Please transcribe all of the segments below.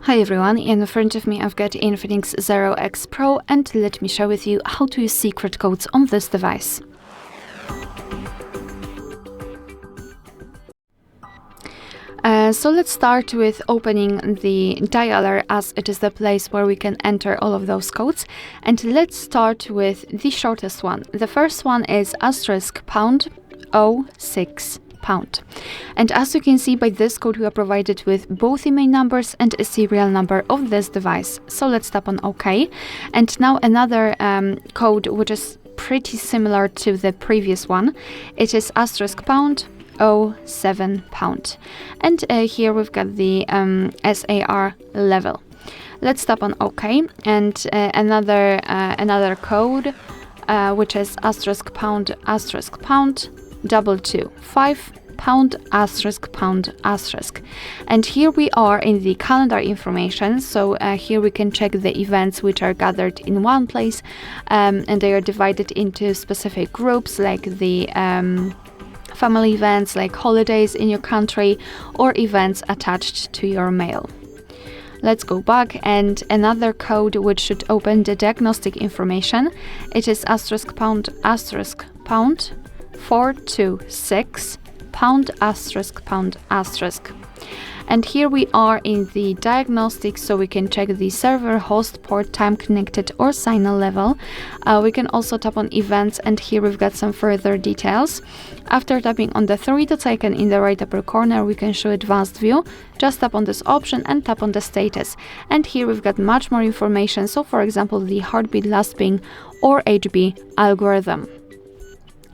Hi everyone, in front of me I've got INFINIX Zero X Pro, and let me share with you how to use secret codes on this device. So let's start with opening the dialer, as it is the place where we can enter all of those codes. And let's start with the shortest one. The first one is *##06#. And as you can see by this code, we are provided with both IMEI numbers and a serial number of this device. So let's tap on OK. And now another code which is pretty similar to the previous one. It is *##07#. And here we've got the SAR level. Let's tap on OK. And another code which is *##225###. And here we are in the calendar information. So here we can check the events which are gathered in one place, and they are divided into specific groups, like the family events, like holidays in your country, or events attached to your mail. Let's go back, and another code which should open the diagnostic information. It is *##426###. And here we are in the diagnostics, so we can check the server, host, port, time connected, or signal level. We can also tap on events, and here we've got some further details. After tapping on the three dots icon in the right upper corner, we can show advanced view. Just tap on this option and tap on the status. And here we've got much more information. So for example, the heartbeat, last ping, or HB algorithm.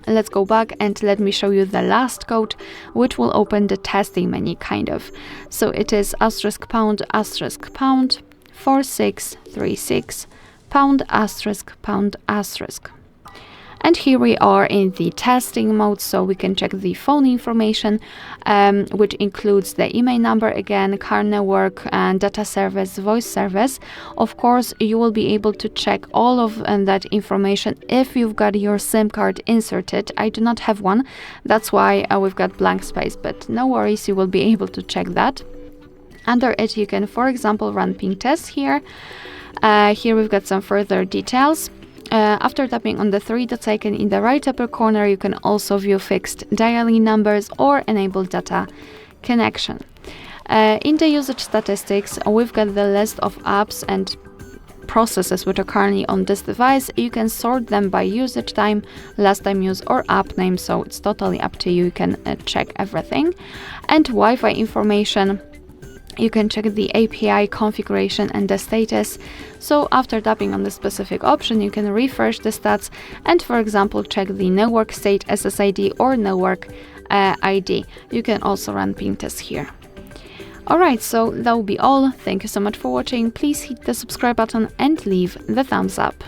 Let's go back and let me show you the last code, which will open the testing menu, kind of. So it is *##4636###. And here we are in the testing mode, so we can check the phone information, which includes the IMEI number again, car network, and data service, voice service. Of course, you will be able to check all of that information if you've got your SIM card inserted. I do not have one, that's why we've got blank space, but no worries, you will be able to check that. Under it, you can, for example, run ping tests here. Here we've got some further details. After tapping on the three dots icon in the right upper corner, you can also view fixed dialing numbers or enable data connection. In the usage statistics, we've got the list of apps and processes which are currently on this device. You can sort them by usage time, last time used, or app name, so it's totally up to you. You can check everything. And Wi-Fi information. You can check the API configuration and the status. So after tapping on the specific option, you can refresh the stats and, for example, check the network state, SSID, or network ID. You can also run ping tests here. Alright, so that will be all. Thank you so much for watching. Please hit the subscribe button and leave the thumbs up.